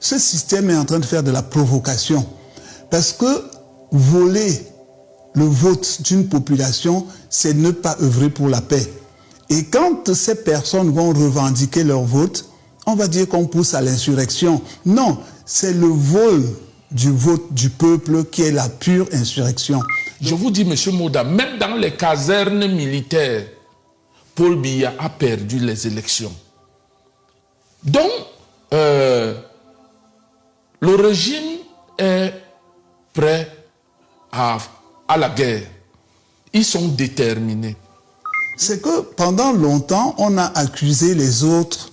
ce système est en train de faire de la provocation. Parce que voler le vote d'une population, c'est ne pas œuvrer pour la paix. Et quand ces personnes vont revendiquer leur vote, on va dire qu'on pousse à l'insurrection. Non, c'est le vol du vote du peuple qui est la pure insurrection. Je vous dis, M. Moda, même dans les casernes militaires, Paul Biya a perdu les élections. Donc, le régime est prêt à la guerre. Ils sont déterminés. C'est que pendant longtemps, on a accusé les autres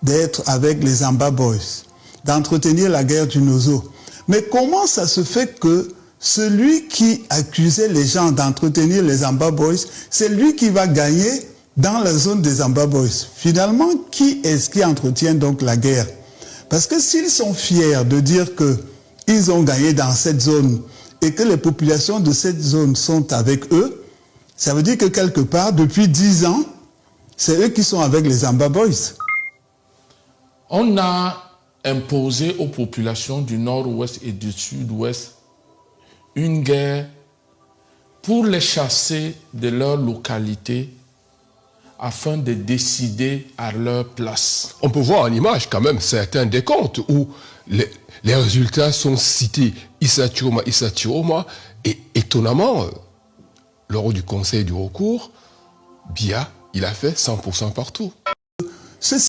d'être avec les Amba Boys, d'entretenir la guerre du Nozo. Mais comment ça se fait que celui qui accusait les gens d'entretenir les Amba Boys, c'est lui qui va gagner dans la zone des Amba Boys? Finalement, qui est-ce qui entretient donc la guerre? Parce que s'ils sont fiers de dire qu'ils ont gagné dans cette zone et que les populations de cette zone sont avec eux, ça veut dire que quelque part, depuis 10 ans, c'est eux qui sont avec les Amba Boys. On a imposé aux populations du nord-ouest et du sud-ouest une guerre pour les chasser de leur localité afin de décider à leur place. On peut voir en image quand même certains décomptes où les résultats sont cités Issa Chiroma, et étonnamment, lors du conseil du recours, Biya, il a fait 100% partout.